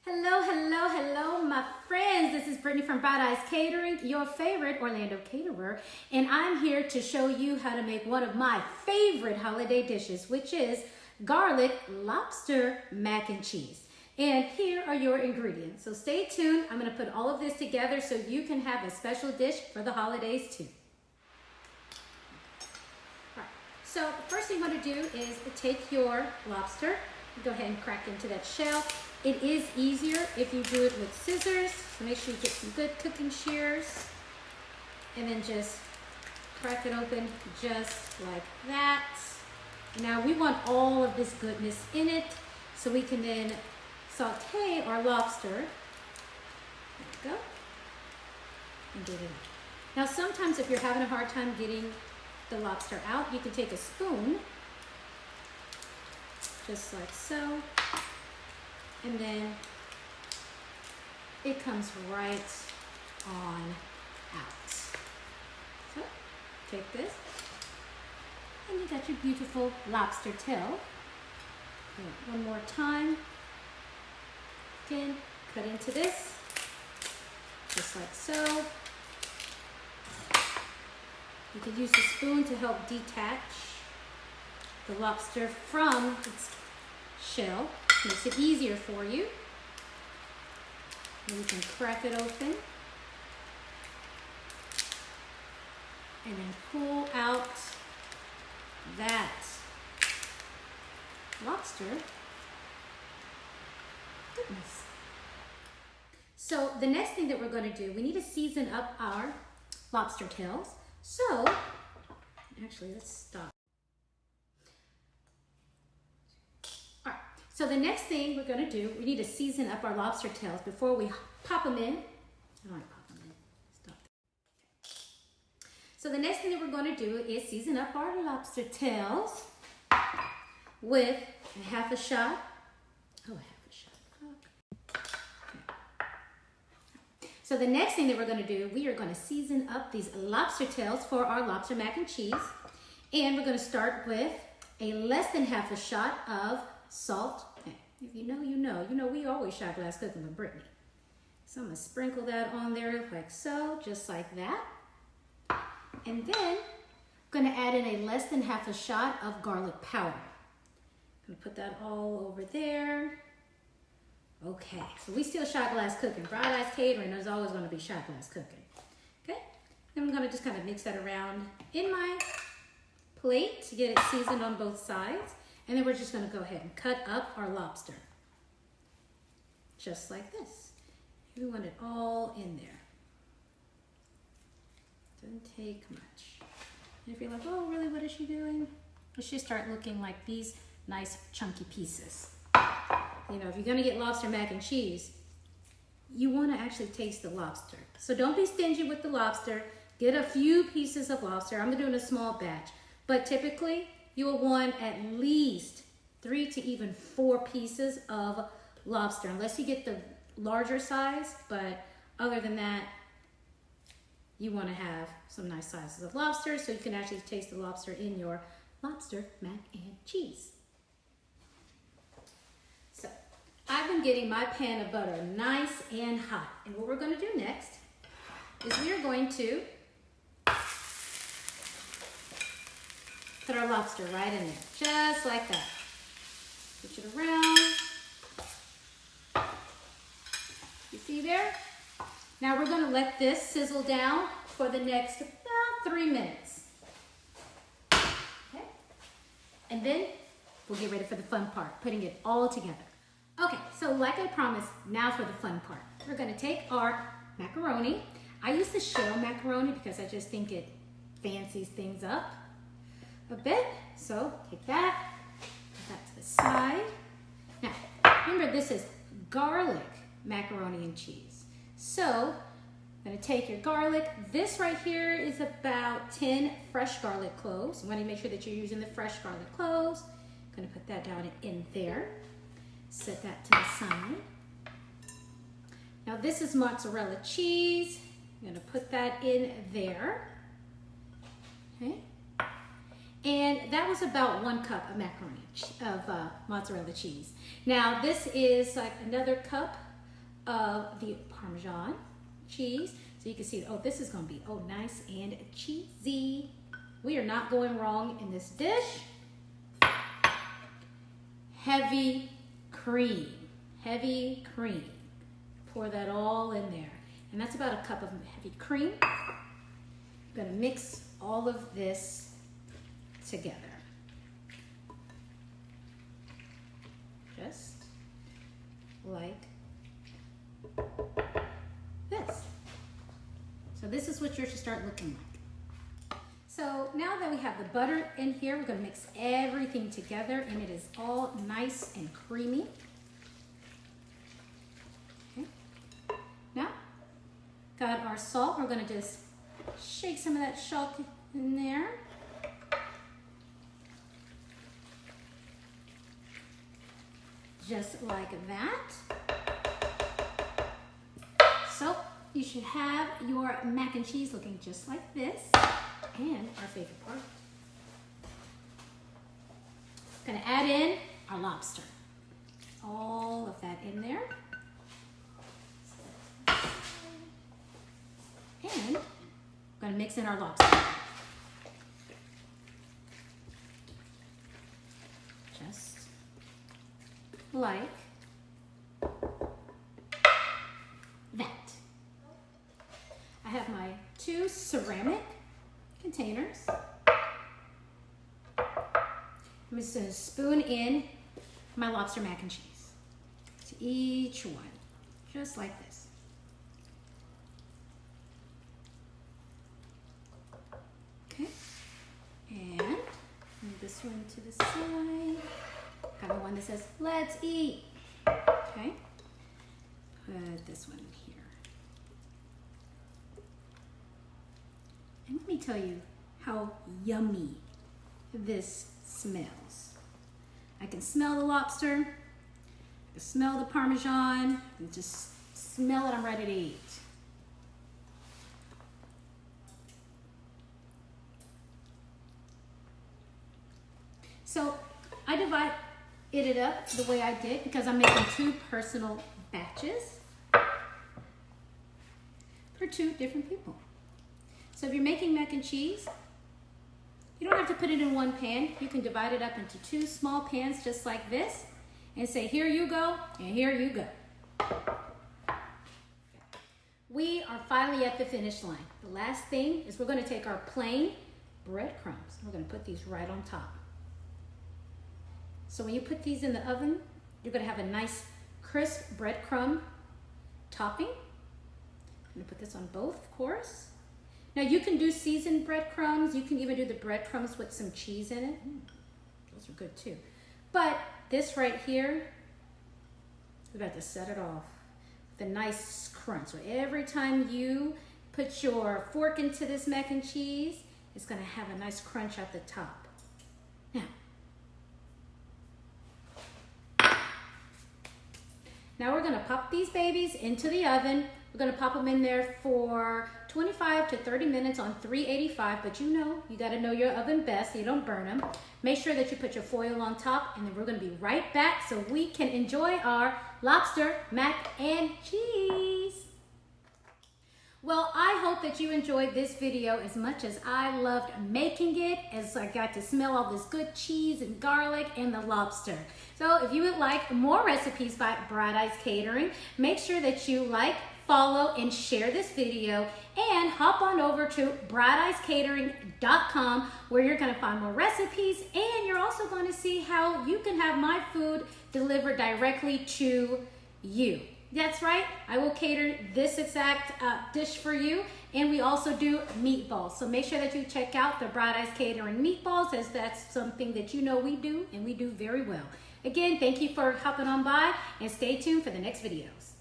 Hello, hello, hello, my friends. This is Brittany from Bright Eyes Catering, your favorite Orlando caterer, and I'm here to show you how to make one of my favorite holiday dishes, which is Garlic Lobster Mac and Cheese. And here are your ingredients. So stay tuned. I'm going to put all of this together so you can have a special dish for the holidays too. All right. So the first thing you want to do is take your lobster, go ahead and crack into that shell. It is easier if you do it with scissors, so make sure you get some good cooking shears and then just crack it open just like that. And now we want all of this goodness in it, so we can then saute our lobster. There we go. And get it out. Now sometimes if you're having a hard time getting the lobster out, you can take a spoon, just like so. And then it comes right on out. So take this, and you got your beautiful lobster tail. One more time. Again, cut into this, just like so. You can use the spoon to help detach the lobster from its shell. Makes it easier for you. And you can crack it open and then pull out that lobster goodness. So the next thing that we're going to do, we need to season up our lobster tails. So actually, let's stop. So the next thing we're going to do, we need to season up our lobster tails before we pop them in. I don't want to pop them in. Stop. So the next thing that we're going to do is season up our lobster tails with a half a shot. Oh, a half a shot. Okay. So the next thing that we're going to do, we are going to season up these lobster tails for our lobster mac and cheese. And we're going to start with a less than half a shot of salt. Okay. If you know, you know. You know, we always shot glass cooking with Brittany. So I'm going to sprinkle that on there like so, just like that. And then I'm going to add in a less than half a shot of garlic powder. I'm going to put that all over there. Okay, so we still shot glass cooking. Bright Eyes Catering is always going to be shot glass cooking. Okay, then I'm going to just kind of mix that around in my plate to get it seasoned on both sides. And then we're just going to go ahead and cut up our lobster. Just like this. We want it all in there. Doesn't take much. And if you're like, oh, really, what is she doing? It should start looking like these nice chunky pieces. You know, if you're going to get lobster mac and cheese, you want to actually taste the lobster. So don't be stingy with the lobster. Get a few pieces of lobster. I'm doing a small batch. But typically, you will want at least 3 to even 4 pieces of lobster, unless you get the larger size. But other than that, you want to have some nice sizes of lobster so you can actually taste the lobster in your lobster mac and cheese. So I've been getting my pan of butter nice and hot. And what we're going to do next is we are going to put our lobster right in there, just like that. Switch it around. You see there? Now we're going to let this sizzle down for the next about 3 minutes. Okay? And then we'll get ready for the fun part, putting it all together. Okay, so like I promised, now for the fun part. We're going to take our macaroni. I use the shell macaroni because I just think it fancies things up a bit. So take that, put that to the side. Now, remember this is garlic macaroni and cheese. So I'm going to take your garlic. This right here is about 10 fresh garlic cloves. You want to make sure that you're using the fresh garlic cloves. I'm going to put that down in there. Set that to the side. Now this is mozzarella cheese. I'm going to put that in there. Okay. And that was about 1 cup of macaroni, of mozzarella cheese. Now this is like another cup of the Parmesan cheese. So you can see, oh, this is gonna be, oh, nice and cheesy. We are not going wrong in this dish. Heavy cream, heavy cream. Pour that all in there. And that's about a cup of heavy cream. I'm gonna mix all of this together. Just like this. So this is what yours should start looking like. So now that we have the butter in here, we're gonna mix everything together and it is all nice and creamy. Okay. Now, got our salt. We're gonna just shake some of that salt in there. Just like that. So you should have your mac and cheese looking just like this. And our favorite part. Gonna add in our lobster. All of that in there. And gonna mix in our lobster. Just like that. I have my 2 ceramic containers. I'm just gonna spoon in my lobster mac and cheese to each one, just like this. Okay, and move this one to the side. Got the one that says, let's eat. Okay, put this one here. And let me tell you how yummy this smells. I can smell the lobster, I can smell the Parmesan, and just smell it, I'm ready to eat. So I divided it up the way I did because I'm making 2 personal batches for 2 different people. So if you're making mac and cheese, you don't have to put it in one pan. You can divide it up into 2 small pans just like this and say, here you go, and here you go. We are finally at the finish line. The last thing is we're gonna take our plain breadcrumbs. We're gonna put these right on top. So when you put these in the oven, you're gonna have a nice crisp breadcrumb topping. I'm gonna put this on both, of course. Now you can do seasoned breadcrumbs. You can even do the breadcrumbs with some cheese in it. Those are good too. But this right here, we're about to set it off with a nice crunch. So every time you put your fork into this mac and cheese, it's gonna have a nice crunch at the top. Now we're gonna pop these babies into the oven. We're gonna pop them in there for 25 to 30 minutes on 385, but you gotta know your oven best so you don't burn them. Make sure that you put your foil on top, and then we're gonna be right back so we can enjoy our lobster mac and cheese. Well, I hope that you enjoyed this video as much as I loved making it, as I got to smell all this good cheese and garlic and the lobster. So if you would like more recipes by Bright Eyes Catering, make sure that you like, follow, and share this video, and hop on over to brighteyescatering.com where you're going to find more recipes, and you're also going to see how you can have my food delivered directly to you. That's right, I will cater this exact dish for you, and we also do meatballs. So make sure that you check out the Bright Eyes Catering meatballs, as that's something that we do, and we do very well. Again, thank you for hopping on by, and stay tuned for the next videos.